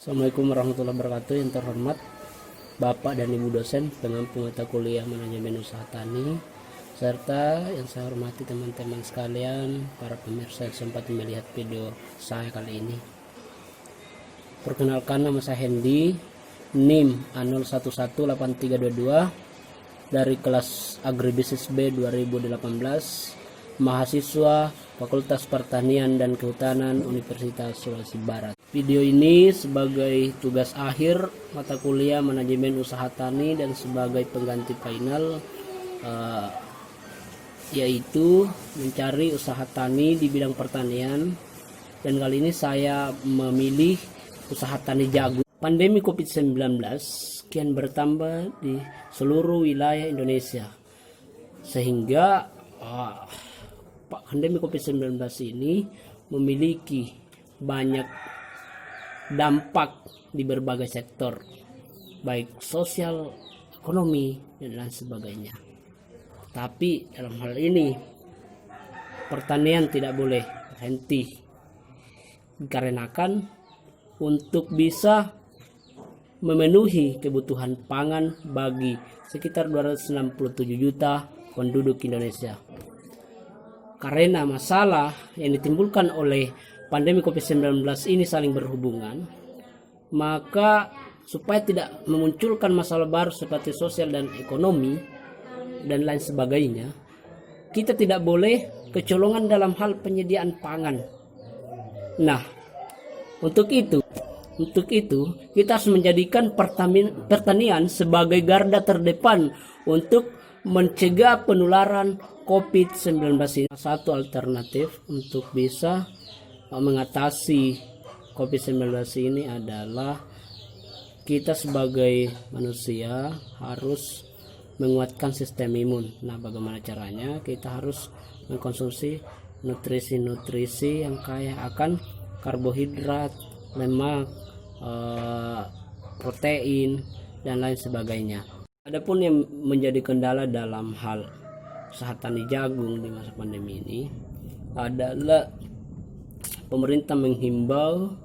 Assalamualaikum warahmatullahi wabarakatuh. Yang terhormat Bapak dan Ibu dosen pengampu mata kuliah manajemen usaha tani, serta yang saya hormati teman-teman sekalian, para pemirsa yang sempat melihat video saya kali ini. Perkenalkan, nama saya Hendy, NIM A011832 dari kelas Agribisnis B 2018, mahasiswa Fakultas Pertanian dan Kehutanan Universitas Sulawesi Barat. Video ini sebagai tugas akhir mata kuliah manajemen usaha tani dan sebagai pengganti final, yaitu mencari usaha tani di bidang pertanian. Dan kali ini saya memilih usaha tani jagung. Pandemi COVID-19 kian bertambah di seluruh wilayah Indonesia, sehingga pandemi COVID-19 ini memiliki banyak dampak di berbagai sektor, baik sosial, ekonomi, dan lain sebagainya. Tapi dalam hal ini pertanian tidak boleh berhenti, dikarenakan untuk bisa memenuhi kebutuhan pangan bagi sekitar 267 juta penduduk Indonesia. Karena masalah yang ditimbulkan oleh pandemi COVID-19 ini saling berhubungan, maka supaya tidak memunculkan masalah baru seperti sosial dan ekonomi dan lain sebagainya, kita tidak boleh kecolongan dalam hal penyediaan pangan. Nah, untuk itu kita harus menjadikan pertanian sebagai garda terdepan untuk mencegah penularan COVID-19 ini. Satu alternatif untuk bisa mengatasi COVID-19 ini adalah kita sebagai manusia harus menguatkan sistem imun. Nah, bagaimana caranya? Kita harus mengkonsumsi nutrisi-nutrisi yang kaya akan karbohidrat, lemak, protein, dan lain sebagainya. Adapun yang menjadi kendala dalam hal usaha tani jagung di masa pandemi ini adalah pemerintah menghimbau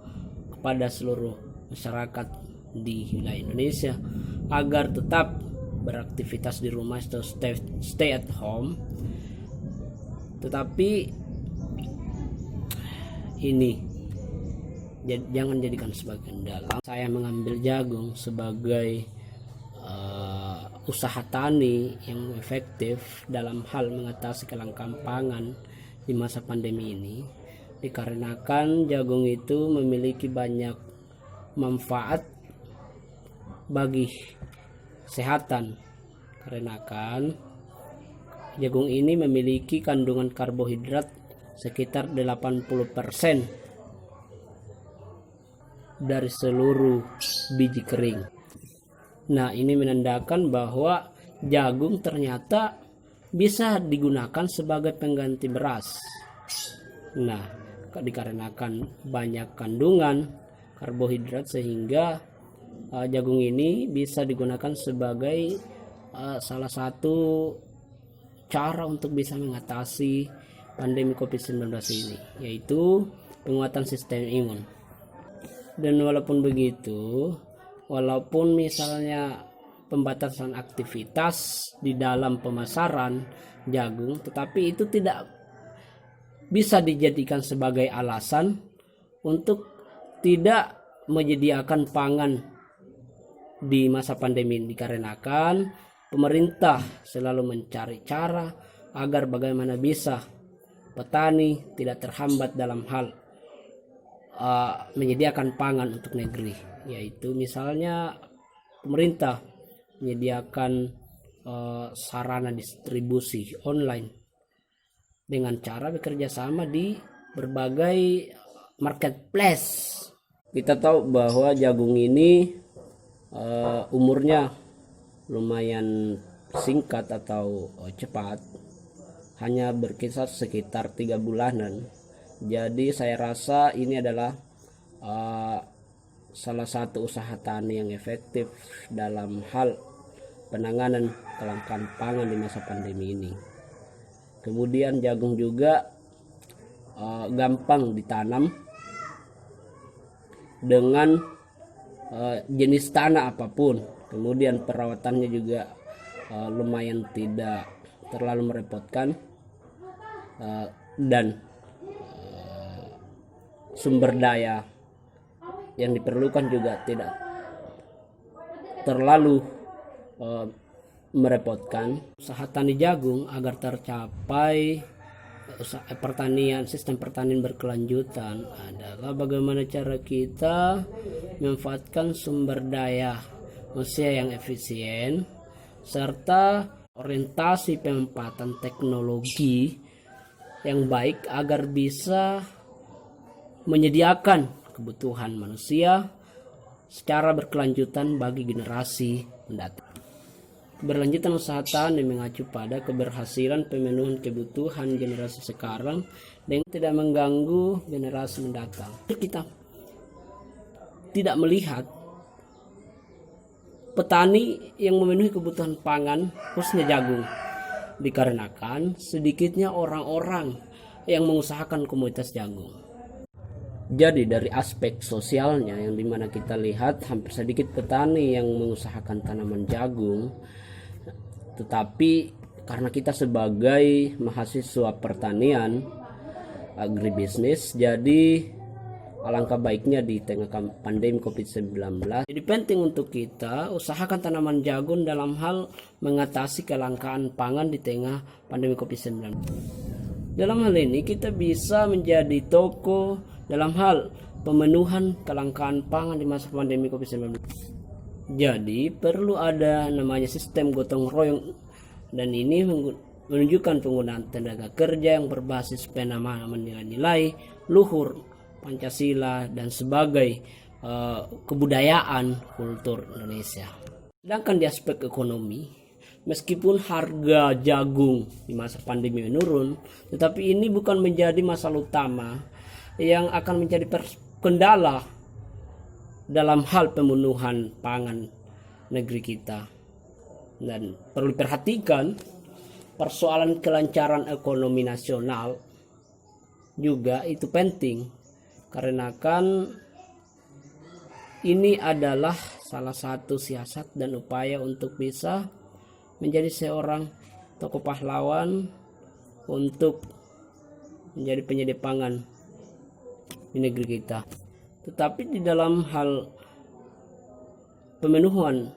kepada seluruh masyarakat di wilayah Indonesia agar tetap beraktivitas di rumah atau stay at home. Tetapi ini jangan jadikan sebagai kendala. Saya mengambil jagung sebagai usaha tani yang efektif dalam hal mengatasi kelangkaan pangan di masa pandemi ini, dikarenakan jagung itu memiliki banyak manfaat bagi kesehatan. Karenakan jagung ini memiliki kandungan karbohidrat sekitar 80% dari seluruh biji kering. Nah, ini menandakan bahwa jagung ternyata bisa digunakan sebagai pengganti beras. Nah, dikarenakan banyak kandungan karbohidrat sehingga jagung ini bisa digunakan sebagai salah satu cara untuk bisa mengatasi pandemi COVID-19 ini, yaitu penguatan sistem imun. Dan walaupun begitu, walaupun misalnya pembatasan aktivitas di dalam pemasaran jagung, tetapi itu tidak bisa dijadikan sebagai alasan untuk tidak menyediakan pangan di masa pandemi ini, dikarenakan pemerintah selalu mencari cara agar bagaimana bisa petani tidak terhambat dalam hal menyediakan pangan untuk negeri, yaitu misalnya pemerintah menyediakan sarana distribusi online dengan cara bekerja sama di berbagai marketplace. Kita tahu bahwa jagung ini umurnya lumayan singkat atau cepat, hanya berkisar sekitar 3 bulanan. Jadi saya rasa ini adalah salah satu usaha tani yang efektif dalam hal penanganan kelangkaan pangan di masa pandemi ini. Kemudian jagung juga gampang ditanam dengan jenis tanah apapun, kemudian perawatannya juga lumayan tidak terlalu merepotkan, dan sumber daya yang diperlukan juga tidak terlalu merepotkan. Usaha tani jagung agar tercapai sistem pertanian berkelanjutan adalah bagaimana cara kita memanfaatkan sumber daya manusia yang efisien serta orientasi pemanfaatan teknologi yang baik agar bisa menyediakan kebutuhan manusia secara berkelanjutan bagi generasi mendatang. Keberlanjutan usaha tani mengacu pada keberhasilan pemenuhan kebutuhan generasi sekarang dengan tidak mengganggu generasi mendatang. Kita tidak melihat petani yang memenuhi kebutuhan pangan, khususnya jagung, dikarenakan sedikitnya orang-orang yang mengusahakan komoditas jagung. Jadi dari aspek sosialnya yang dimana kita lihat hampir sedikit petani yang mengusahakan tanaman jagung, tetapi karena kita sebagai mahasiswa pertanian agribisnis, jadi alangkah baiknya di tengah pandemi COVID-19. Jadi penting untuk kita usahakan tanaman jagung dalam hal mengatasi kelangkaan pangan di tengah pandemi COVID-19. Dalam hal ini kita bisa menjadi toko dalam hal pemenuhan kelangkaan pangan di masa pandemi COVID-19. Jadi perlu ada namanya sistem gotong royong, dan ini menunjukkan penggunaan tenaga kerja yang berbasis pemahaman nilai-nilai luhur Pancasila dan sebagai kebudayaan kultur Indonesia. Sedangkan di aspek ekonomi, meskipun harga jagung di masa pandemi menurun, tetapi ini bukan menjadi masalah utama yang akan menjadi kendala dalam hal pemenuhan pangan negeri kita. Dan perlu diperhatikan persoalan kelancaran ekonomi nasional juga itu penting, karena kan ini adalah salah satu siasat dan upaya untuk bisa menjadi seorang tokoh pahlawan untuk menjadi penyedia pangan di negeri kita. Tetapi di dalam hal pemenuhan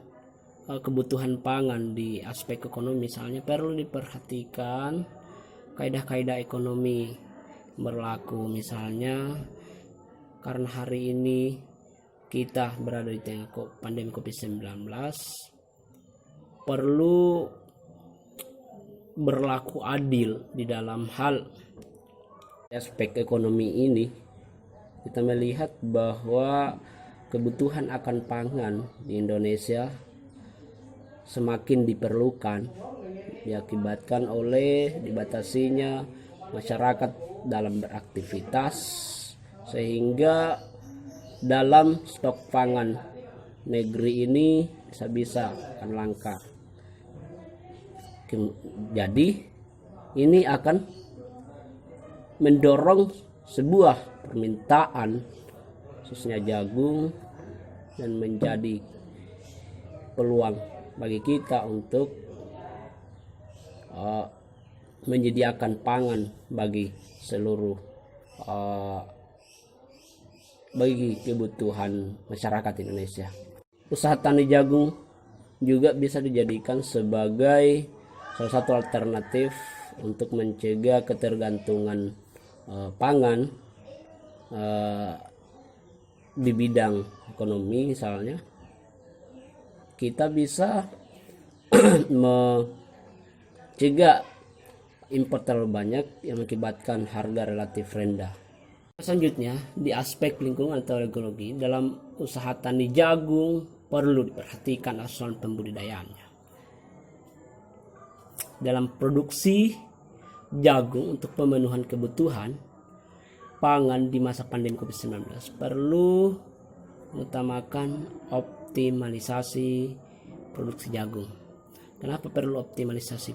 kebutuhan pangan di aspek ekonomi misalnya perlu diperhatikan kaidah-kaidah ekonomi berlaku, misalnya karena hari ini kita berada di tengah pandemi COVID-19, perlu berlaku adil di dalam hal aspek ekonomi ini. Kita melihat bahwa kebutuhan akan pangan di Indonesia semakin diperlukan diakibatkan oleh dibatasinya masyarakat dalam beraktivitas, sehingga dalam stok pangan negeri ini bisa akan langka. Jadi ini akan mendorong sebuah permintaan khususnya jagung dan menjadi peluang bagi kita untuk menyediakan pangan bagi seluruh bagi kebutuhan masyarakat Indonesia. Usaha tani jagung juga bisa dijadikan sebagai salah satu alternatif untuk mencegah ketergantungan pangan di bidang ekonomi. Misalnya kita bisa mencegah impor terlalu banyak yang mengakibatkan harga relatif rendah. Selanjutnya di aspek lingkungan atau ekologi, dalam usaha tani jagung perlu diperhatikan asuhan pembudidayaannya. Dalam produksi jagung untuk pemenuhan kebutuhan pangan di masa pandemi COVID-19 perlu mengutamakan optimalisasi produksi jagung. Kenapa perlu optimalisasi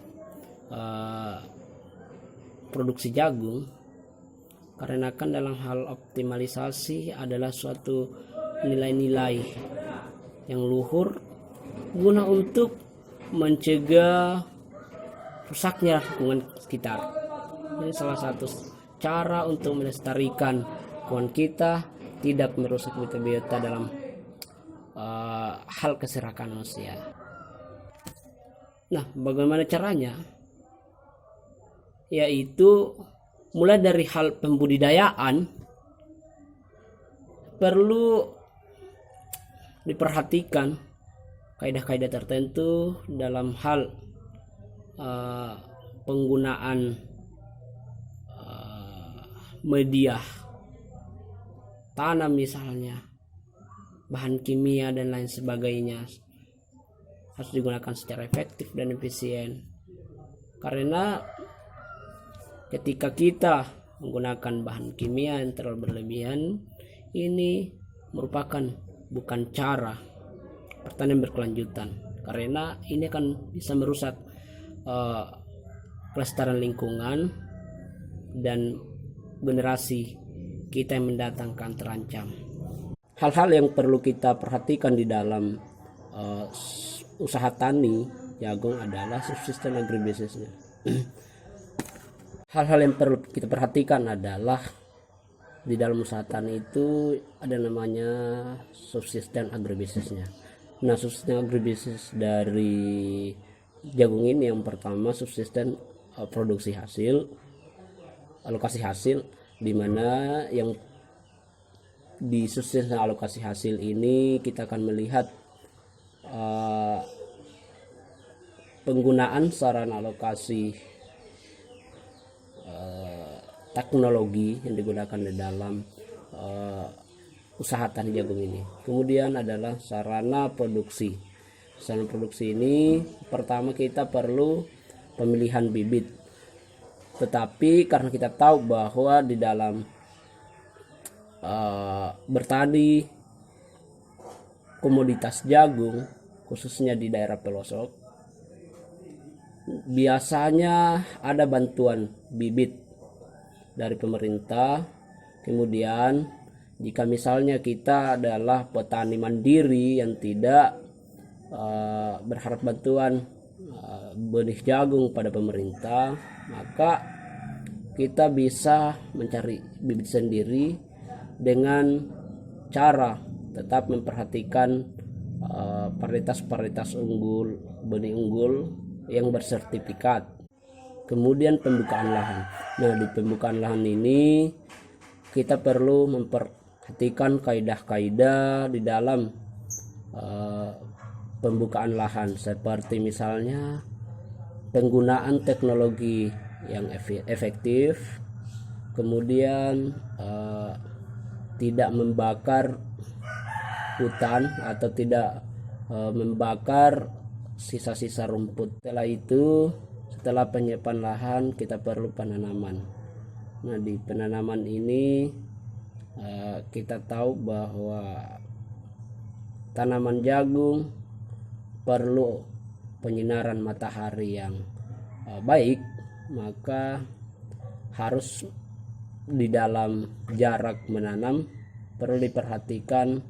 produksi jagung? Karena kan dalam hal optimalisasi adalah suatu nilai-nilai yang luhur guna untuk mencegah rusaknya lingkungan sekitar. Ini salah satu cara untuk melestarikan lingkungan kita, tidak merusak biota dalam hal keserakan manusia. Nah, bagaimana caranya? Yaitu mulai dari hal pembudidayaan perlu diperhatikan kaidah-kaidah tertentu dalam hal penggunaan media tanam, misalnya bahan kimia dan lain sebagainya, harus digunakan secara efektif dan efisien. Karena ketika kita menggunakan bahan kimia yang terlalu berlebihan, ini merupakan bukan cara pertanian berkelanjutan, karena ini akan bisa merusak kelestarian lingkungan dan generasi kita yang mendatangkan terancam. Hal-hal yang perlu kita perhatikan di dalam usaha tani jagung adalah subsisten agribisnisnya. Hal-hal yang perlu kita perhatikan adalah di dalam usaha tani itu ada namanya subsisten agribisnisnya. Nah, subsisten agribisnis dari jagung ini yang pertama subsisten produksi hasil, alokasi hasil, di mana yang di subsisten alokasi hasil ini kita akan melihat penggunaan sarana alokasi teknologi yang digunakan di dalam usaha tani jagung ini. Kemudian adalah sarana produksi. Sarana produksi ini pertama kita perlu pemilihan bibit. Tetapi karena kita tahu bahwa di dalam bertani komoditas jagung khususnya di daerah pelosok biasanya ada bantuan bibit dari pemerintah. Kemudian jika misalnya kita adalah petani mandiri yang tidak berharap bantuan benih jagung pada pemerintah, maka kita bisa mencari bibit sendiri dengan cara tetap memperhatikan varietas-varietas unggul, benih unggul yang bersertifikat. Kemudian pembukaan lahan. Nah, di pembukaan lahan ini kita perlu memperhatikan kaidah-kaidah di dalam pembukaan lahan, seperti misalnya penggunaan teknologi yang efektif, kemudian tidak membakar hutan atau tidak membakar sisa-sisa rumput. Setelah itu, setelah penyiapan lahan, kita perlu penanaman. Nah, di penanaman ini kita tahu bahwa tanaman jagung perlu penyinaran matahari yang baik, maka harus di dalam jarak menanam perlu diperhatikan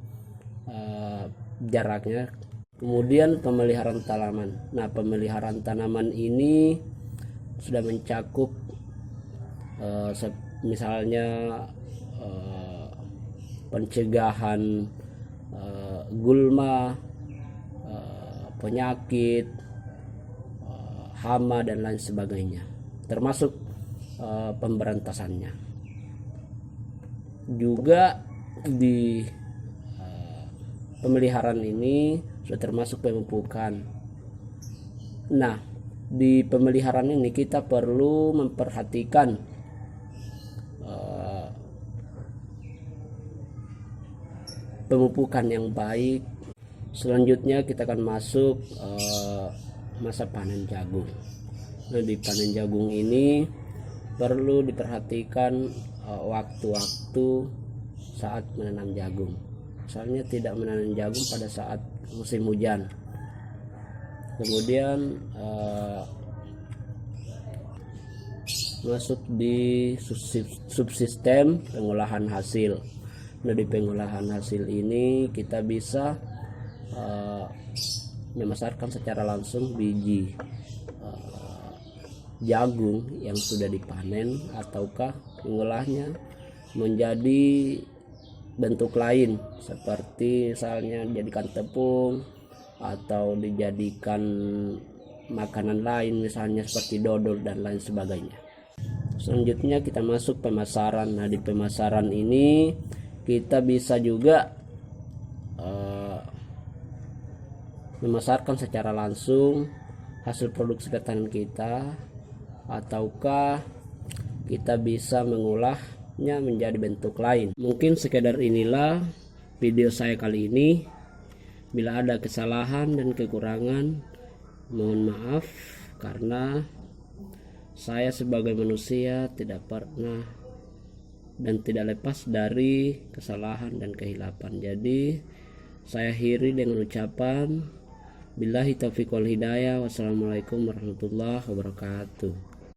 jaraknya. Kemudian pemeliharaan tanaman. Nah, pemeliharaan tanaman ini sudah mencakup misalnya pencegahan gulma, penyakit, hama dan lain sebagainya, termasuk pemberantasannya. Juga di pemeliharaan ini sudah termasuk pemupukan. Nah, di pemeliharaan ini kita perlu memperhatikan pemupukan yang baik. Selanjutnya kita akan masuk masa panen jagung. Nah, di panen jagung ini perlu diperhatikan waktu-waktu saat menanam jagung. Misalnya tidak menanam jagung pada saat musim hujan. Kemudian masuk di subsistem pengolahan hasil. Nah, di pengolahan hasil ini kita bisa memasarkan secara langsung biji jagung yang sudah dipanen, ataukah mengolahnya menjadi bentuk lain seperti misalnya dijadikan tepung atau dijadikan makanan lain, misalnya seperti dodol dan lain sebagainya. Selanjutnya kita masuk pemasaran. Nah, di pemasaran ini kita bisa juga memasarkan secara langsung hasil produksi pertanian kita, ataukah kita bisa mengolahnya menjadi bentuk lain. Mungkin sekedar inilah video saya kali ini. Bila ada kesalahan dan kekurangan, mohon maaf, karena saya sebagai manusia tidak pernah dan tidak lepas dari kesalahan dan kehilapan. Jadi saya akhiri dengan ucapan billahi taufiq wal hidayah. Wassalamualaikum warahmatullahi wabarakatuh.